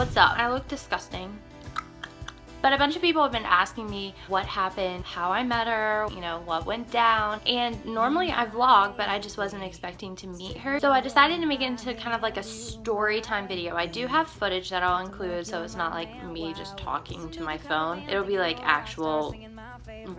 what's up? I look disgusting. But a bunch of people have been asking me what happened, how I met her, you know, what went down. And normally I vlog, but I just wasn't expecting to meet her. So I decided to make it into kind of like a story time video. I do have footage that I'll include, so it's not like me just talking to my phone. It'll be like actual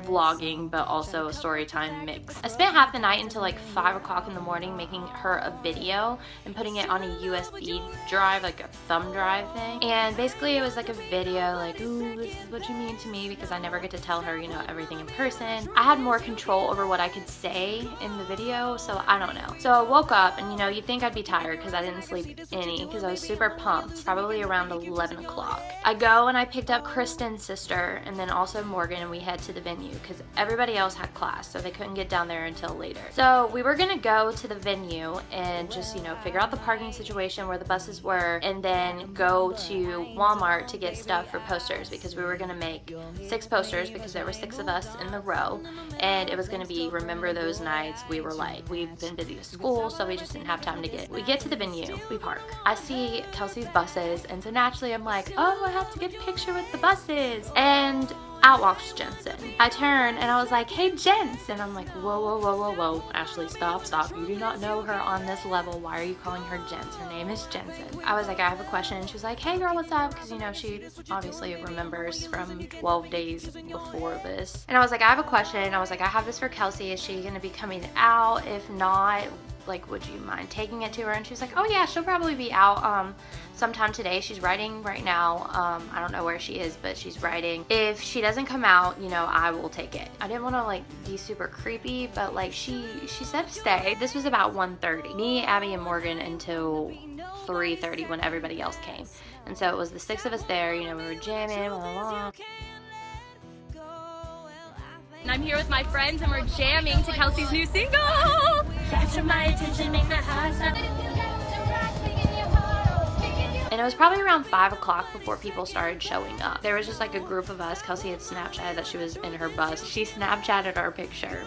vlogging, but also a story time mix. I spent half the night until like 5 o'clock in the morning making her a video and putting it on a USB drive, like a thumb drive thing. And basically it was like a video like, ooh, this is what you mean to me, because I never get to tell her, you know, everything in person. I had more control over what I could say in the video, so I don't know. So I woke up and, you know, you'd think I'd be tired because I didn't sleep any, because I was super pumped, probably around 11 o'clock. I go and I picked up Kristen's sister and then also Morgan, and we head to the venue because everybody else had class, so they couldn't get down there until later. So we were gonna go to the venue and just, you know, figure out the parking situation where the buses were, and then go to Walmart to get stuff for posters, because we were gonna make 6 posters because there were 6 of us in the row, and it was gonna be remember those nights. We were like, we've been busy with school, so we just didn't have time to we get to the venue, we park. I see Kelsey's buses, and so naturally I'm like, oh, I have to get a picture with the buses. And out walks Jensen. I turn and I was like, hey Jensen. I'm like, whoa, whoa, whoa, whoa, whoa. Ashley, stop. You do not know her on this level. Why are you calling her Jens? Her name is Jensen. I was like, I have a question. And she's like, hey girl, what's up? Because, you know, she obviously remembers from 12 days before this. And I was like, I have a question. I was like, I have this for Kelsey. Is she going to be coming out? If not, like, would you mind taking it to her? And she's like, oh yeah, she'll probably be out sometime today. She's writing right now. I don't know where she is, but she's writing. If she doesn't come out, you know, I will take it. I didn't want to like be super creepy, but like she said to stay. This was about 1:30. Me, Abby, and Morgan until 3:30 when everybody else came. And so it was the 6 of us there. You know, we were jamming, blah, blah, blah. And I'm here with my friends and we're jamming to Kelsey's new single. Capture my attention, make my heart stop. And it was probably around 5 o'clock before people started showing up. There was just like a group of us. Kelsey had Snapchatted that she was in her bus. She Snapchatted our picture.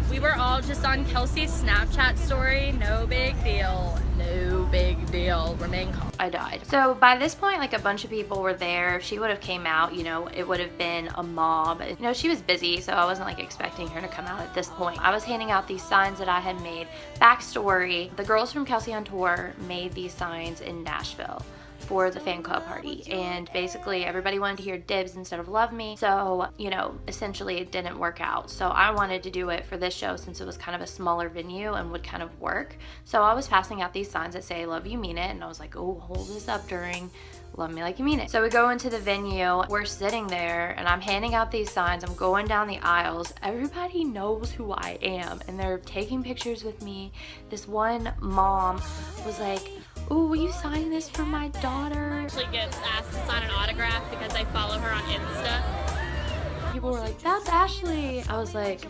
We were all just on Kelsey's Snapchat story. No big deal. No big deal. Remain calm. I died. So by this point, like a bunch of people were there. If she would have came out, you know, it would have been a mob. You know, she was busy, so I wasn't like expecting her to come out at this point. I was handing out these signs that I had made. Backstory, the girls from Kelsey on Tour made these signs in Nashville for the fan club party, and basically everybody wanted to hear Dibs instead of Love Me, so, you know, essentially it didn't work out. So I wanted to do it for this show since it was kind of a smaller venue and would kind of work. So I was passing out these signs that say love you mean it, and I was like, oh, hold this up during love me like you mean it. So we go into the venue, we're sitting there and I'm handing out these signs, I'm going down the aisles. Everybody knows who I am and they're taking pictures with me. This one mom was like, oh, will you sign this for my daughter? She gets asked to sign an autograph because I follow her on Insta. People were like, that's Ashley. I was like,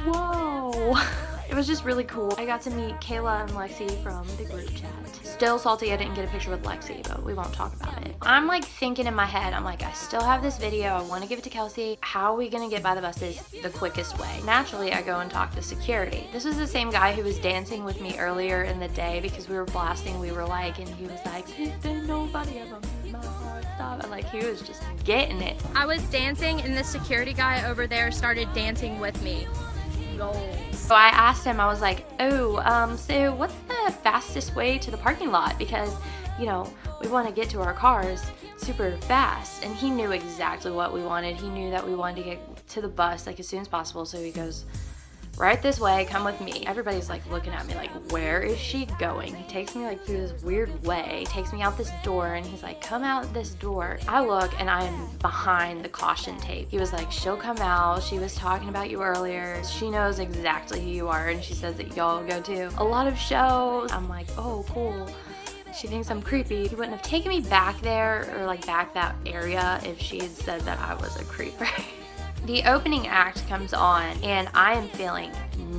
whoa. It was just really cool. I got to meet Kayla and Lexi from the group chat. Still salty I didn't get a picture with Lexi, but we won't talk about it. I'm like thinking in my head, I'm like, I still have this video. I want to give it to Kelsey. How are we going to get by the buses the quickest way? Naturally, I go and talk to security. This was the same guy who was dancing with me earlier in the day because we were blasting. We were like, and he was like, there's nobody ever made my heart stop. And like, he was just getting it. I was dancing and the security guy over there started dancing with me. So I asked him, I was like, oh, so what's the fastest way to the parking lot? Because, you know, we want to get to our cars super fast. And he knew exactly what we wanted. He knew that we wanted to get to the bus like as soon as possible. So he goes, right this way, come with me. Everybody's like looking at me like, where is she going? He takes me like through this weird way, takes me out this door, and he's like, come out this door. I look and I'm behind the caution tape. He was like, she'll come out. She was talking about you earlier. She knows exactly who you are, and she says that y'all go to a lot of shows. I'm like, oh, cool. She thinks I'm creepy. He wouldn't have taken me back there or like back that area if she had said that I was a creeper. The opening act comes on and I am feeling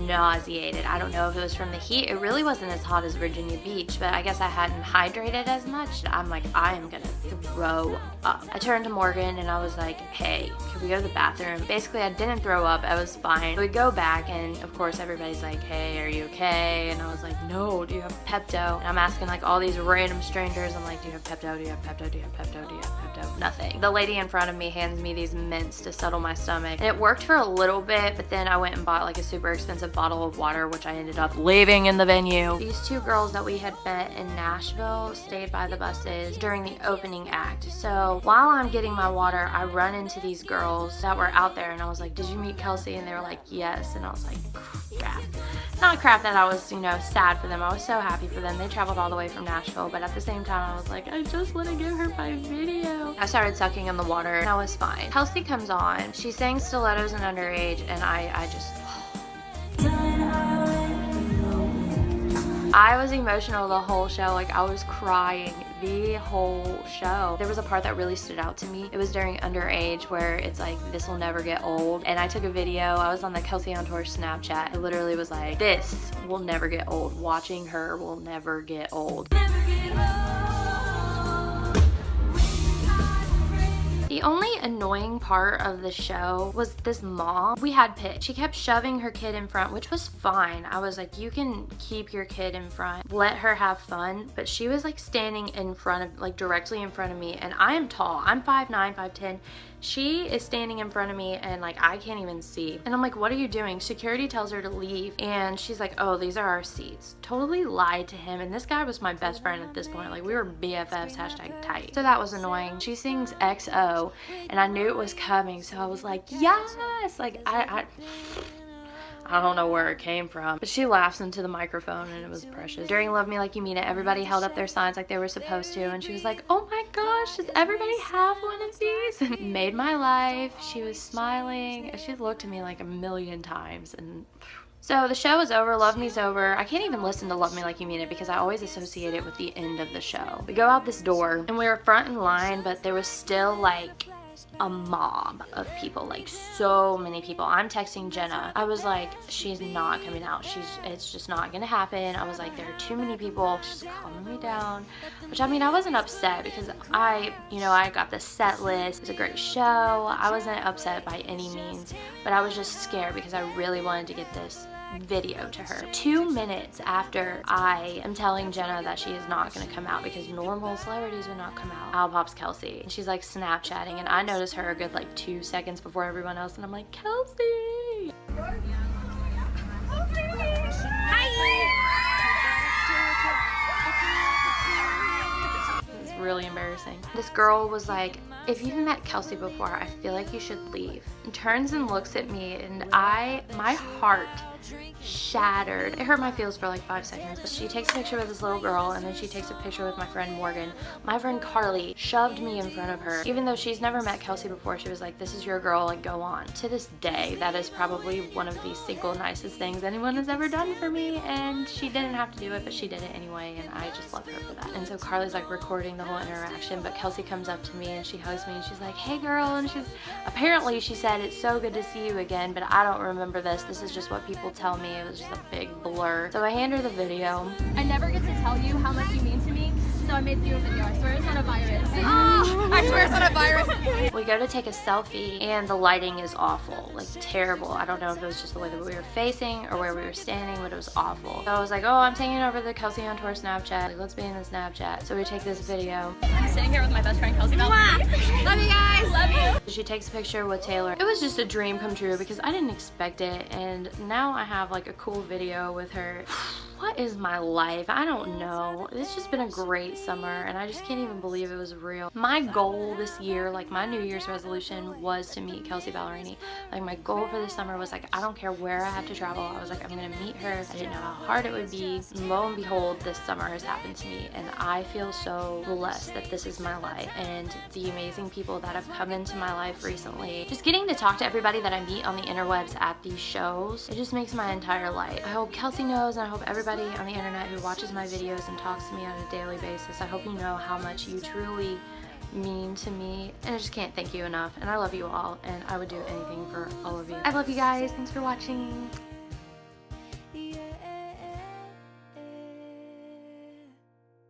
nauseated. I don't know if it was from the heat. It really wasn't as hot as Virginia Beach, but I guess I hadn't hydrated as much. I'm like, I am gonna throw up. I turned to Morgan and I was like, hey, can we go to the bathroom? Basically, I didn't throw up. I was fine. We go back and of course everybody's like, hey, are you okay? And I was like, no, do you have Pepto? And I'm asking like all these random strangers. I'm like, do you have Pepto? Do you have Pepto? Do you have Pepto? Do you have Pepto? Nothing. The lady in front of me hands me these mints to settle my stomach. And it worked for a little bit, but then I went and bought like a super expensive bottle of water, which I ended up leaving in the venue. These two girls that we had met in Nashville stayed by the buses during the opening act. So while I'm getting my water, I run into these girls that were out there and I was like, did you meet Kelsey? And they were like, yes. And I was like, crap. Not crap that I was, you know, sad for them. I was so happy for them. They traveled all the way from Nashville, but at the same time I was like, I just want to give her my video. I started sucking in the water and I was fine. Kelsey comes on. She sang Stilettos and Underage and I just... I was emotional the whole show. Like, I was crying the whole show. There was a part that really stood out to me. It was during Underage where it's like, this will never get old. And I took a video. I was on the Kelsea on Tour Snapchat. It literally was like, this will never get old. Watching her will never get old. The only annoying part of the show was this mom. We had Pit. She kept shoving her kid in front, which was fine. I was like, you can keep your kid in front. Let her have fun. But she was like standing in front of, like directly in front of me. And I am tall. I'm 5'9", 5'10". She is standing in front of me and like I can't even see. And I'm like, what are you doing? Security tells her to leave and she's like, oh, these are our seats. Totally lied to him. And this guy was my best friend at this point. Like, we were BFFs, #tight. So that was annoying. She sings XO and I knew it was coming. So I was like, yes! Like, I don't know where it came from, but she laughs into the microphone and it was precious. During Love Me Like You Mean It, everybody held up their signs like they were supposed to and she was like, oh my gosh, does everybody have one of these? And it made my life. She was smiling. She looked at me like a million times and... So the show is over, Love Me's over. I can't even listen to Love Me Like You Mean It because I always associate it with the end of the show. We go out this door and we were front in line, but there was still like a mob of people, like so many people. I'm texting Jenna. I was like, she's not coming out. It's just not gonna happen. I was like, there are too many people. She's calming me down. Which, I mean, I wasn't upset because I got the set list. It was a great show. I wasn't upset by any means, but I was just scared because I really wanted to get this video to her. 2 minutes after I am telling Jenna that she is not going to come out because normal celebrities would not come out, out pops Kelsey. And she's like Snapchatting and I notice her a good like 2 seconds before everyone else and I'm like, Kelsey! It's really embarrassing. This girl was like, if you've met Kelsey before, I feel like you should leave. And turns and looks at me and my heart shattered. It hurt my feels for like 5 seconds, but she takes a picture with this little girl and then she takes a picture with my friend Morgan. My friend Carly shoved me in front of her. Even though she's never met Kelsey before, she was like, this is your girl, like go on. To this day, that is probably one of the single nicest things anyone has ever done for me, and she didn't have to do it, but she did it anyway, and I just love her for that. And so Carly's like recording the whole interaction, but Kelsey comes up to me and she hugs me and she's like, hey girl, and apparently she said, it's so good to see you again, but I don't remember this. This is just what people tell me. It was just a big blur. So I hand her the video. I never get to tell you how much you mean to me, so I made you a video. I swear it's not a virus. Oh, I swear it's not a virus. We go to take a selfie and the lighting is awful, like terrible. I don't know if it was just the way that we were facing or where we were standing, but it was awful. So I was like, oh, I'm taking over the Kelsey on Tour Snapchat. Like, let's be in the Snapchat. So we take this video. I'm sitting here with my best friend Kelsey. Ballerini. Love you guys. Love you. She takes a picture with Taylor. It was just a dream come true because I didn't expect it, and now I have like a cool video with her. What is my life? I don't know. It's just been a great summer and I just can't even believe it was real. My goal this year, like my New Year's resolution, was to meet Kelsea Ballerini. Like my goal for this summer was like, I don't care where I have to travel. I was like, I'm gonna meet her. I didn't know how hard it would be. Lo and behold, this summer has happened to me and I feel so blessed that this is my life and the amazing people that have come into my life recently. Just getting to talk to everybody that I meet on the interwebs at these shows, it just makes my entire life. I hope Kelsey knows, and I hope everybody on the internet who watches my videos and talks to me on a daily basis, I hope you know how much you truly mean to me, and I just can't thank you enough. And I love you all, and I would do anything for all of you. I love you guys. Thanks for watching.